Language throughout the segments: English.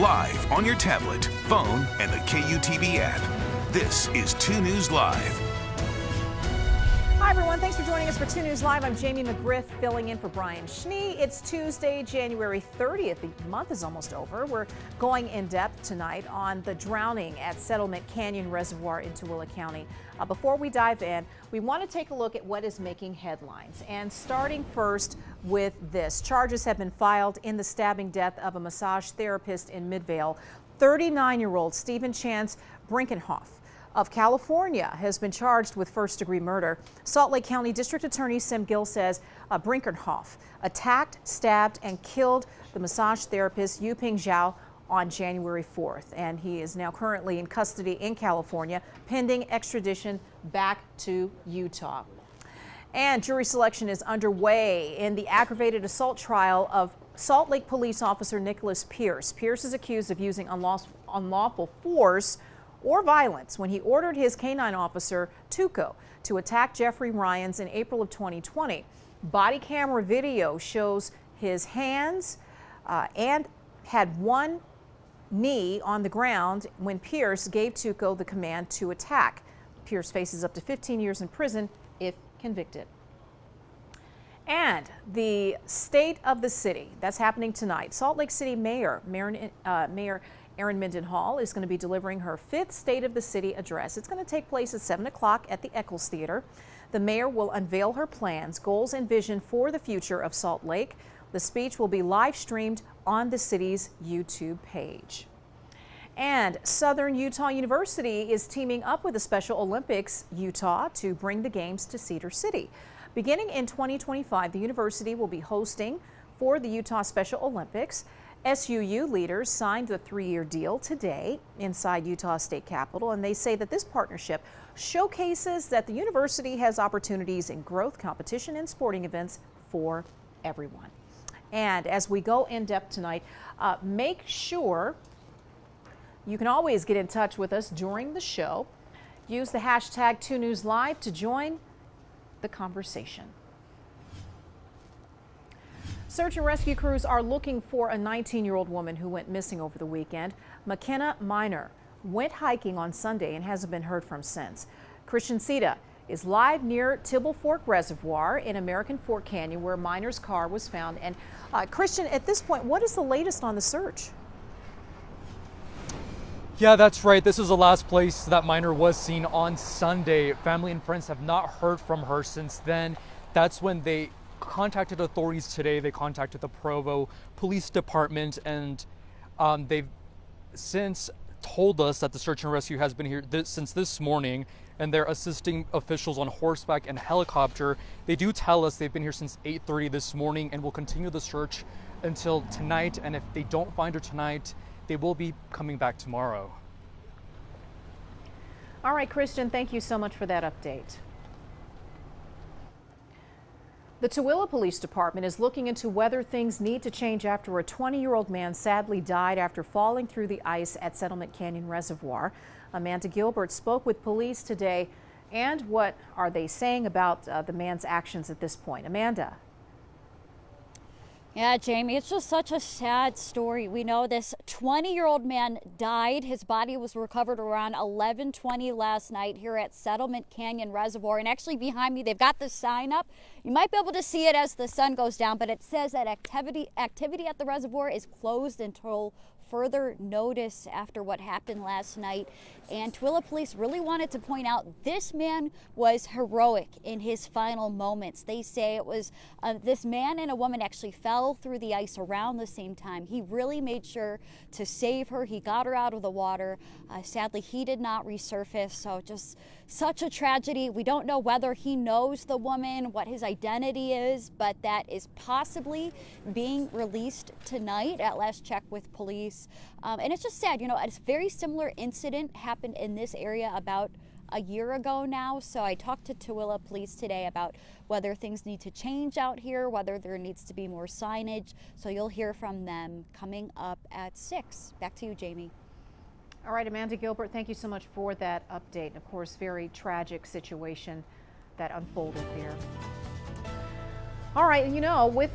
live on your tablet, phone, and the KUTV app. This is 2 News Live. Hi, everyone. Thanks for joining us for 2 News Live. I'm Jamie McGriff filling in for Brian Schnee. It's Tuesday, January 30th. The month is almost over. We're going in depth tonight on the drowning at Settlement Canyon Reservoir in Tooele County. Before we dive in, we want to take a look at what is making headlines. And starting first with this. Charges have been filed in the stabbing death of a massage therapist in Midvale. 39-year-old Stephen Chance Brinkenhoff of California has been charged with first-degree murder. Salt Lake County District Attorney Sim Gill says Brinkenhoff attacked, stabbed, and killed the massage therapist Yuping Zhao on January 4th, and he is now currently in custody in California, pending extradition back to Utah. And jury selection is underway in the aggravated assault trial of Salt Lake police officer Nicholas Pierce. Pierce is accused of using unlawful force or violence when he ordered his canine officer, Tuco, to attack Jeffrey Ryans in April of 2020. Body camera video shows his hands and had one knee on the ground when Pierce gave Tuco the command to attack. Pierce faces up to 15 years in prison if convicted. And the state of the city, that's happening tonight. Salt Lake City Mayor Erin Mendenhall is going to be delivering her 5th State of the City address. It's going to take place at 7 o'clock at the Eccles Theater. The mayor will unveil her plans, goals, and vision for the future of Salt Lake. The speech will be live streamed on the city's YouTube page. And Southern Utah University is teaming up with the Special Olympics Utah to bring the games to Cedar City. Beginning in 2025, the university will be hosting for the Utah Special Olympics. SUU leaders signed the 3-year deal today inside Utah State Capitol, and they say that this partnership showcases that the university has opportunities in growth, competition, and sporting events for everyone. And as we go in depth tonight, make sure you can always get in touch with us during the show. Use the hashtag 2NewsLive to join the conversation. Search and rescue crews are looking for a 19-year-old woman who went missing over the weekend. McKenna Miner went hiking on Sunday and hasn't been heard from since. Christian Sita is live near Tibble Fork Reservoir in American Fork Canyon, where Miner's car was found. And Christian, at this point, what is the latest on the search? Yeah, that's right. This is the last place that Miner was seen on Sunday. Family and friends have not heard from her since then. That's when they contacted authorities today. They contacted the Provo Police Department, and they've since told us that the search and rescue has been here since this morning, and they're assisting officials on horseback and helicopter. They do tell us they've been here since 8:30 this morning and will continue the search until tonight, and if they don't find her tonight, they will be coming back tomorrow. All right, Christian, thank you so much for that update. The Tooele Police Department is looking into whether things need to change after a 20-year-old man sadly died after falling through the ice at Settlement Canyon Reservoir. Amanda Gilbert spoke with police today. And what are they saying about the man's actions at this point? Amanda. Yeah, Jamie, it's just such a sad story. We know this 20-year-old man died. His body was recovered around 11:20 last night here at Settlement Canyon Reservoir. And actually behind me, they've got the sign up. You might be able to see it as the sun goes down, but it says that activity at the reservoir is closed until further notice after what happened last night. And Tooele police really wanted to point out this man was heroic in his final moments. They say it was this man and a woman actually fell through the ice around the same time. He really made sure to save her. He got her out of the water. Sadly, he did not resurface. So just such a tragedy. We don't know whether he knows the woman, what his identity is, but that is possibly being released tonight at last check with police. And it's just sad, you know, a very similar incident happened in this area about a year ago now. So I talked to Tooele police today about whether things need to change out here, whether there needs to be more signage. So you'll hear from them coming up at 6. Back to you, Jamie. All right, Amanda Gilbert, thank you so much for that update. Of course, very tragic situation that unfolded there. All right, with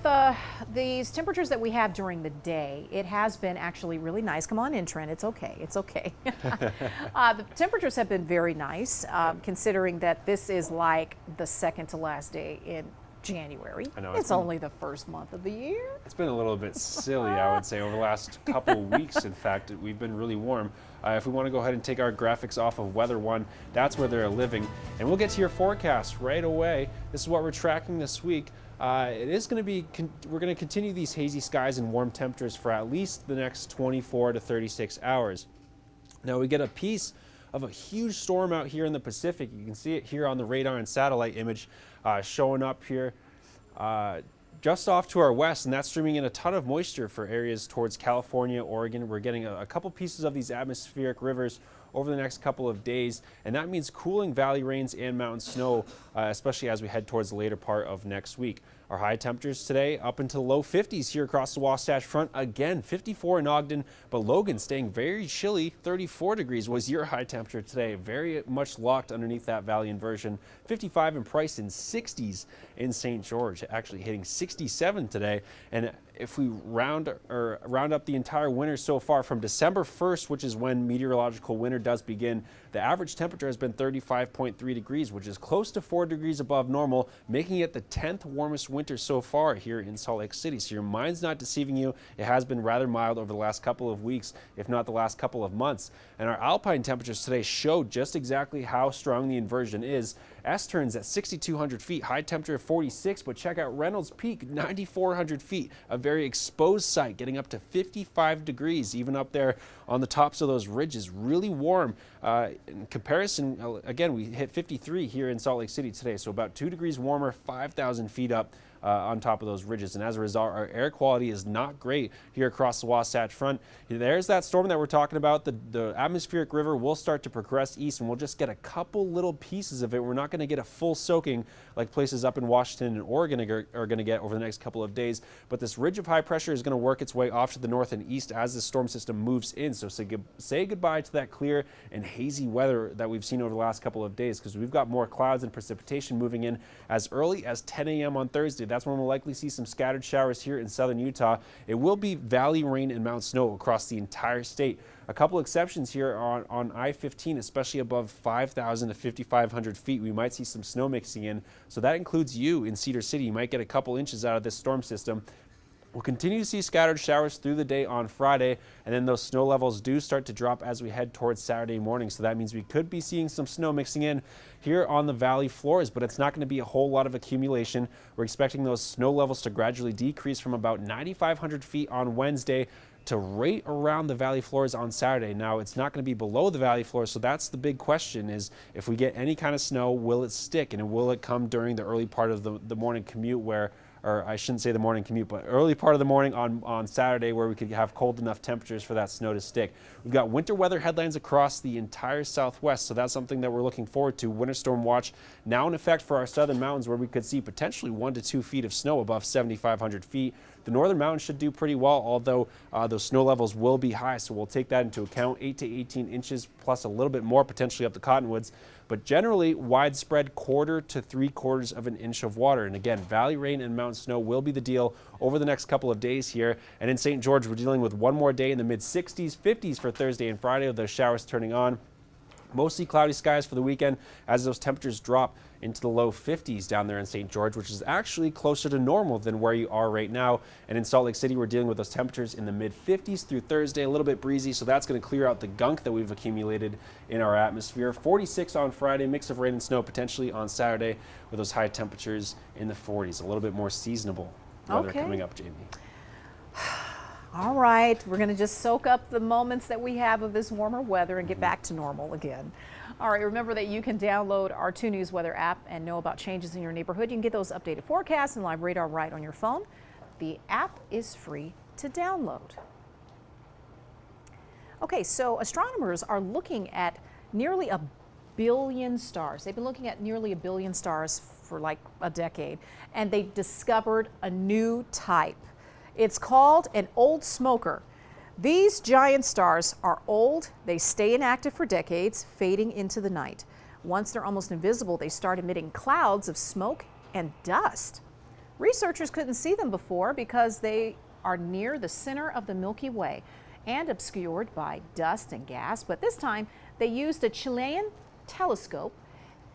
these temperatures that we have during the day, it has been actually really nice. Come on in, Trent. It's okay. It's okay. The temperatures have been very nice, considering that this is like the second to last day in January. I know, it's only the first month of the year. It's been a little bit silly, I would say, over the last couple of weeks. In fact, we've been really warm. If we want to go ahead and take our graphics off of Weather One, that's where they're living. And we'll get to your forecast right away. This is what we're tracking this week. It is going to be, we're going to continue these hazy skies and warm temperatures for at least the next 24 to 36 hours. Now we get a piece of a huge storm out here in the Pacific. You can see it here on the radar and satellite image showing up here just off to our west, and that's streaming in a ton of moisture for areas towards California, Oregon. We're getting a couple pieces of these atmospheric rivers over the next couple of days, and that means cooling valley rains and mountain snow, especially as we head towards the later part of next week. Our high temperatures today up into the low 50s here across the Wasatch Front. Again, 54 in Ogden, but Logan staying very chilly. 34 degrees was your high temperature today. Very much locked underneath that valley inversion. 55 in Price and 60s in St. George, actually hitting 67 today. And if we round up the entire winter so far from December 1st, which is when meteorological winter does begin, the average temperature has been 35.3 degrees, which is close to 4 degrees above normal, making it the 10th warmest winter so far here in Salt Lake City. So your mind's not deceiving you. It has been rather mild over the last couple of weeks, if not the last couple of months. And our alpine temperatures today showed just exactly how strong the inversion is. S-turns at 6,200 feet, high temperature of 46, but check out Reynolds Peak, 9,400 feet, a very exposed site, getting up to 55 degrees, even up there on the tops of those ridges. Really warm. In comparison, again, we hit 53 here in Salt Lake City today, so about 2 degrees warmer, 5,000 feet up on top of those ridges. And as a result, our air quality is not great here across the Wasatch Front. There's that storm that we're talking about. The atmospheric river will start to progress east, and we'll just get a couple little pieces of it. We're not going to get a full soaking like places up in Washington and Oregon are going to get over the next couple of days. But this ridge of high pressure is going to work its way off to the north and east as the storm system moves in. So say goodbye to that clear and hazy weather that we've seen over the last couple of days, because we've got more clouds and precipitation moving in as early as 10 a.m. on Thursday. That's when we'll likely see some scattered showers here in southern Utah. It will be valley rain and mountain snow across the entire state. A couple exceptions here on I-15, especially above 5,000 to 5,500 feet. We might see some snow mixing in. So that includes you in Cedar City. You might get a couple inches out of this storm system. We'll continue to see scattered showers through the day on Friday, and then those snow levels do start to drop as we head towards Saturday morning. So that means we could be seeing some snow mixing in here on the valley floors, but it's not going to be a whole lot of accumulation. We're expecting those snow levels to gradually decrease from about 9,500 feet on Wednesday to right around the valley floors on Saturday. Now, it's not going to be below the valley floors, so that's the big question, is if we get any kind of snow, will it stick, and will it come during the early part of the morning commute or I shouldn't say the morning commute, but early part of the morning on Saturday, where we could have cold enough temperatures for that snow to stick. We've got winter weather headlines across the entire Southwest, so that's something that we're looking forward to. Winter storm watch now in effect for our southern mountains, where we could see potentially 1 to 2 feet of snow above 7,500 feet. The northern mountains should do pretty well, although those snow levels will be high, so we'll take that into account. 8 to 18 inches plus a little bit more potentially up the Cottonwoods, but generally widespread 1/4 to 3/4 of an inch of water. And again, valley rain and mountain snow will be the deal over the next couple of days here. And in St. George, we're dealing with one more day in the mid-60s, 50s for Thursday and Friday, with those showers turning on. Mostly cloudy skies for the weekend as those temperatures drop into the low 50s down there in St. George, which is actually closer to normal than where you are right now. And in Salt Lake City, we're dealing with those temperatures in the mid-50s through Thursday, a little bit breezy, so that's going to clear out the gunk that we've accumulated in our atmosphere. 46 on Friday, mix of rain and snow potentially on Saturday, with those high temperatures in the 40s. A little bit more seasonable weather coming up, Jamie. All right, we're going to just soak up the moments that we have of this warmer weather and get back to normal again. All right, remember that you can download our 2 News Weather app and know about changes in your neighborhood. You can get those updated forecasts and live radar right on your phone. The app is free to download. Okay, so astronomers are looking at nearly 1 billion stars. They've been looking at nearly 1 billion stars for like a decade, and they discovered a new type. It's called an old smoker. These giant stars are old, they stay inactive for decades, fading into the night. Once they're almost invisible, they start emitting clouds of smoke and dust. Researchers couldn't see them before because they are near the center of the Milky Way and obscured by dust and gas. But this time they used a Chilean telescope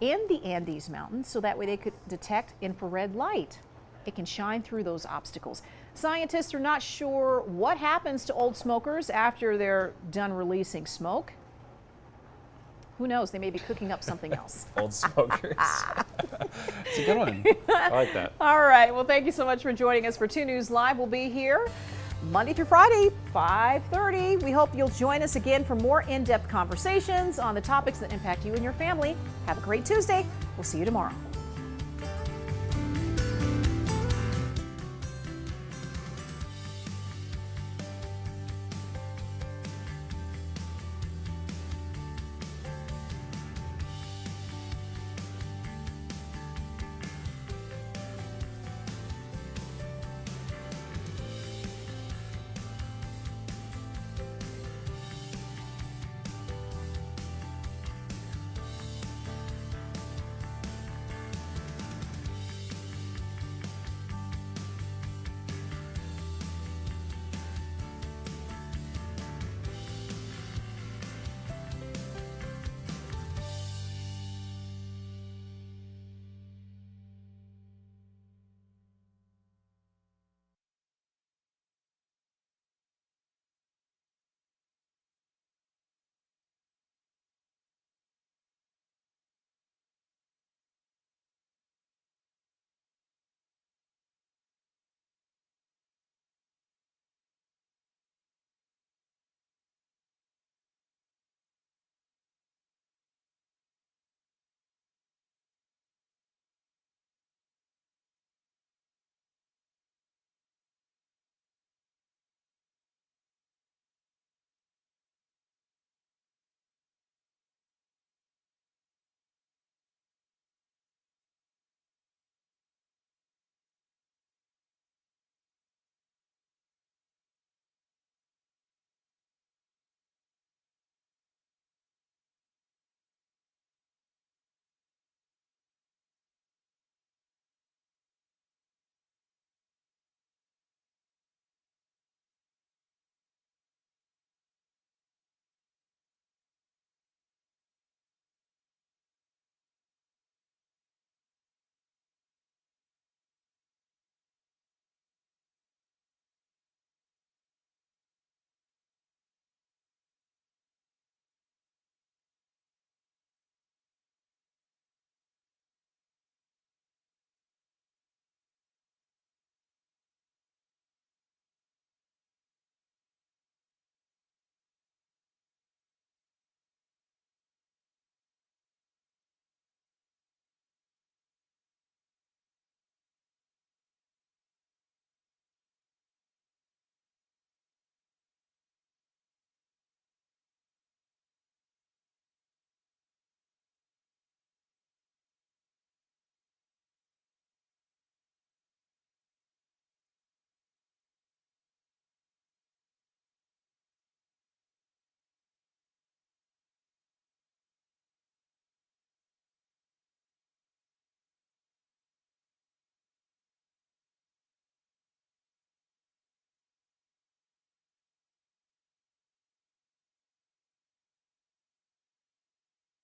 in the Andes Mountains so that way they could detect infrared light. It can shine through those obstacles. Scientists are not sure what happens to old smokers after they're done releasing smoke. Who knows? They may be cooking up something else. Old smokers. It's a good one. I like that. All right. Well, thank you so much for joining us for 2 News Live. We'll be here Monday through Friday, 5:30. We hope you'll join us again for more in-depth conversations on the topics that impact you and your family. Have a great Tuesday. We'll see you tomorrow.